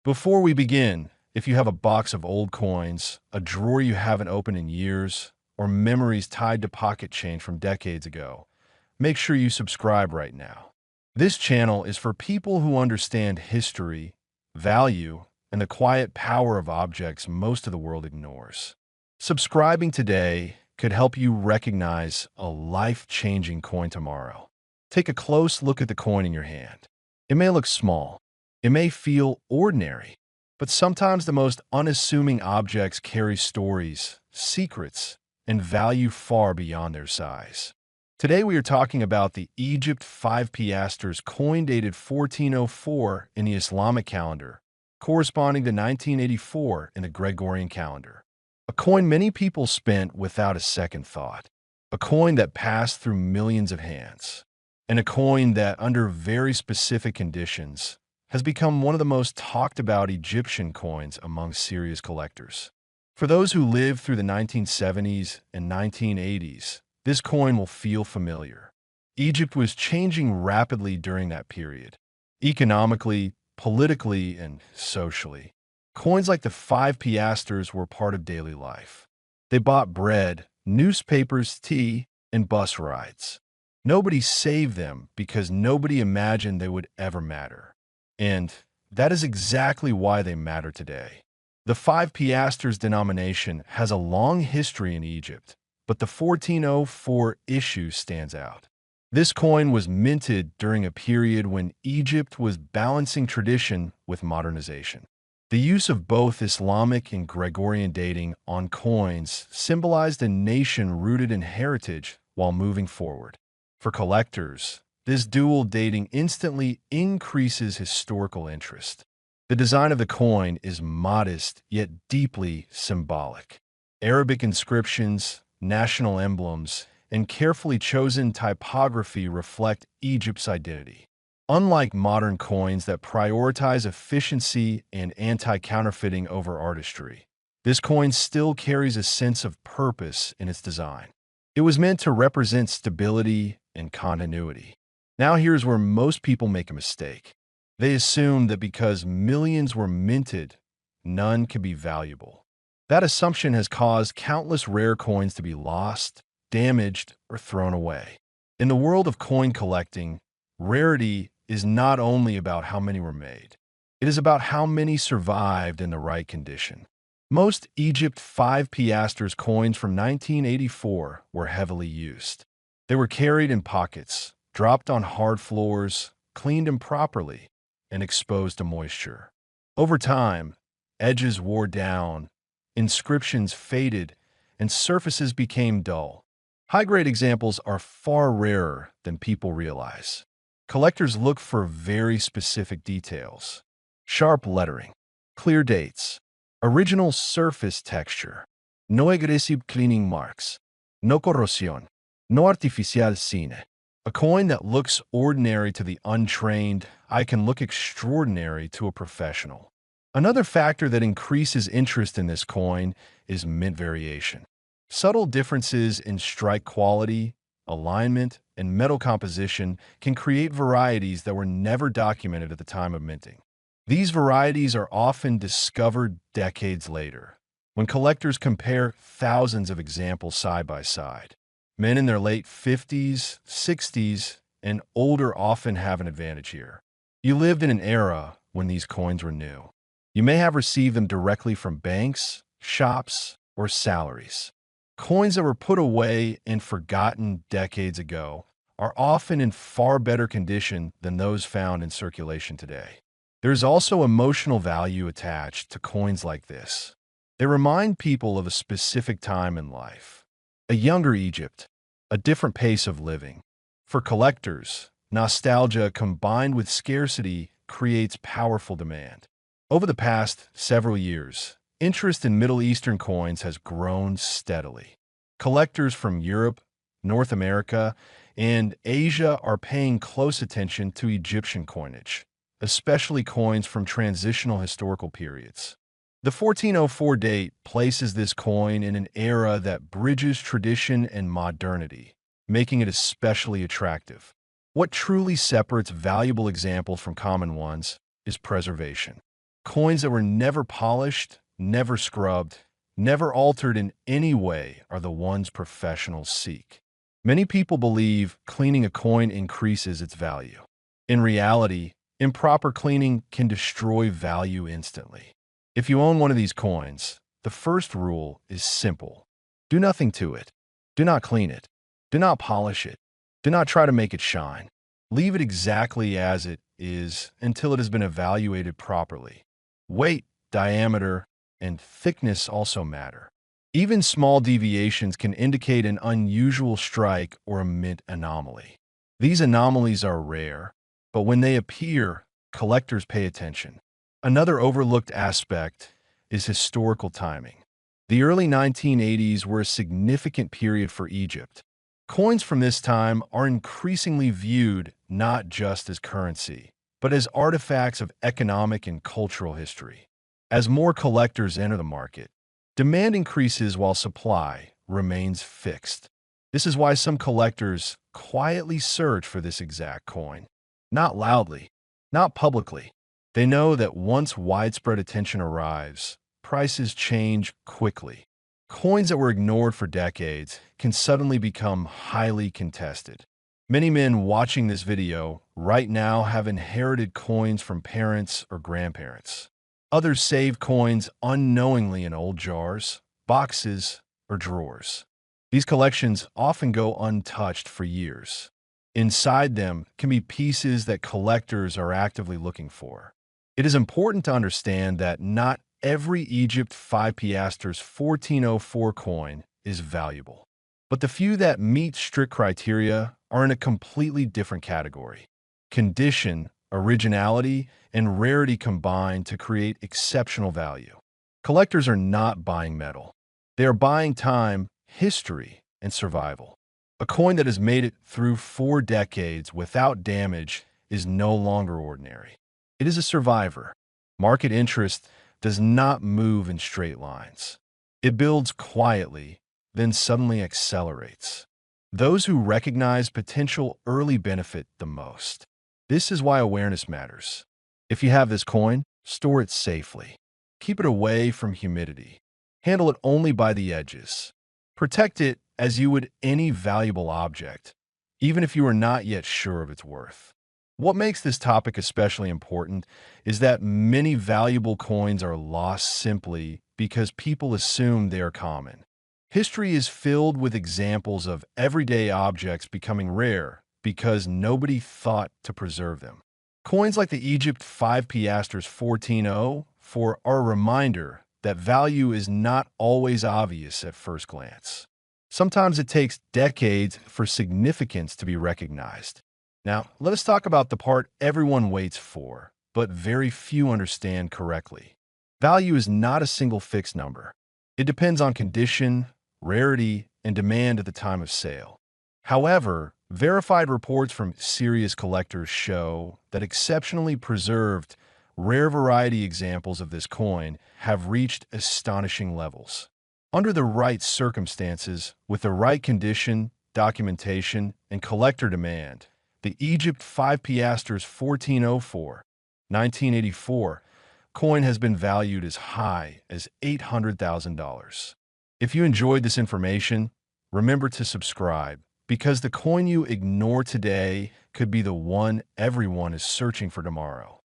Before we begin, if you have a box of old coins, a drawer you haven't opened in years, or memories tied to pocket change from decades ago, make sure you subscribe right now. This channel is for people who understand history, value, and the quiet power of objects most of the world ignores. Subscribing today could help you recognize a life-changing coin tomorrow. Take a close look at the coin in your hand. It may look small. It may feel ordinary, but sometimes the most unassuming objects carry stories, secrets, and value far beyond their size. Today we are talking about the Egypt 5 Piastres coin dated 1404 in the Islamic calendar, corresponding to 1984 in the Gregorian calendar. A coin many people spent without a second thought. A coin that passed through millions of hands. And a coin that, under very specific conditions, has become one of the most talked about Egyptian coins among serious collectors. For those who lived through the 1970s and 1980s, this coin will feel familiar. Egypt was changing rapidly during that period, economically, politically, and socially. Coins like the 5 piastres were part of daily life. They bought bread, newspapers, tea, and bus rides. Nobody saved them because nobody imagined they would ever matter. And that is exactly why they matter today. The 5 piastres denomination has a long history in Egypt, but the 1404 issue stands out. This coin was minted during a period when Egypt was balancing tradition with modernization. The use of both Islamic and Gregorian dating on coins symbolized a nation rooted in heritage while moving forward. For collectors, this dual dating instantly increases historical interest. The design of the coin is modest yet deeply symbolic. Arabic inscriptions, national emblems, and carefully chosen typography reflect Egypt's identity. Unlike modern coins that prioritize efficiency and anti-counterfeiting over artistry, this coin still carries a sense of purpose in its design. It was meant to represent stability and continuity. Now here's where most people make a mistake. They assume that because millions were minted, none could be valuable. That assumption has caused countless rare coins to be lost, damaged, or thrown away. In the world of coin collecting, rarity is not only about how many were made. It is about how many survived in the right condition. Most Egypt 5 piastres coins from 1984 were heavily used. They were carried in pockets, dropped on hard floors, cleaned improperly, and exposed to moisture. Over time, edges wore down, inscriptions faded, and surfaces became dull. High-grade examples are far rarer than people realize. Collectors look for very specific details: sharp lettering, clear dates, original surface texture, no aggressive cleaning marks, no corrosion, no artificial cine. A coin that looks ordinary to the untrained, can look extraordinary to a professional. Another factor that increases interest in this coin is mint variation. Subtle differences in strike quality, alignment, and metal composition can create varieties that were never documented at the time of minting. These varieties are often discovered decades later, when collectors compare thousands of examples side by side. Men in their late 50s, 60s, and older often have an advantage here. You lived in an era when these coins were new. You may have received them directly from banks, shops, or salaries. Coins that were put away and forgotten decades ago are often in far better condition than those found in circulation today. There is also emotional value attached to coins like this. They remind people of a specific time in life. A younger Egypt, a different pace of living. For collectors, nostalgia combined with scarcity creates powerful demand. Over the past several years, interest in Middle Eastern coins has grown steadily. Collectors from Europe, North America, and Asia are paying close attention to Egyptian coinage, especially coins from transitional historical periods. The 1404 date places this coin in an era that bridges tradition and modernity, making it especially attractive. What truly separates valuable examples from common ones is preservation. Coins that were never polished, never scrubbed, never altered in any way are the ones professionals seek. Many people believe cleaning a coin increases its value. In reality, improper cleaning can destroy value instantly. If you own one of these coins, the first rule is simple. Do nothing to it. Do not clean it. Do not polish it. Do not try to make it shine. Leave it exactly as it is until it has been evaluated properly. Weight, diameter, and thickness also matter. Even small deviations can indicate an unusual strike or a mint anomaly. These anomalies are rare, but when they appear, collectors pay attention. Another overlooked aspect is historical timing. The early 1980s were a significant period for Egypt. Coins from this time are increasingly viewed not just as currency, but as artifacts of economic and cultural history. As more collectors enter the market, demand increases while supply remains fixed. This is why some collectors quietly search for this exact coin. Not loudly, not publicly. They know that once widespread attention arrives, prices change quickly. Coins that were ignored for decades can suddenly become highly contested. Many men watching this video right now have inherited coins from parents or grandparents. Others save coins unknowingly in old jars, boxes, or drawers. These collections often go untouched for years. Inside them can be pieces that collectors are actively looking for. It is important to understand that not every Egypt 5 Piastres 1404 coin is valuable, but the few that meet strict criteria are in a completely different category. Condition, originality, and rarity combine to create exceptional value. Collectors are not buying metal. They are buying time, history, and survival. A coin that has made it through 4 decades without damage is no longer ordinary. It is a survivor. Market interest does not move in straight lines. It builds quietly, then suddenly accelerates. Those who recognize potential early benefit the most. This is why awareness matters. If you have this coin, store it safely. Keep it away from humidity. Handle it only by the edges. Protect it as you would any valuable object, even if you are not yet sure of its worth. What makes this topic especially important is that many valuable coins are lost simply because people assume they are common. History is filled with examples of everyday objects becoming rare because nobody thought to preserve them. Coins like the Egypt 5 Piastres 1404 are a reminder that value is not always obvious at first glance. Sometimes it takes decades for significance to be recognized. Now, let us talk about the part everyone waits for, but very few understand correctly. Value is not a single fixed number. It depends on condition, rarity, and demand at the time of sale. However, verified reports from serious collectors show that exceptionally preserved, rare variety examples of this coin have reached astonishing levels. Under the right circumstances, with the right condition, documentation, and collector demand, the Egypt 5 Piastres 1404, 1984 coin has been valued as high as $800,000. If you enjoyed this information, remember to subscribe, because the coin you ignore today could be the one everyone is searching for tomorrow.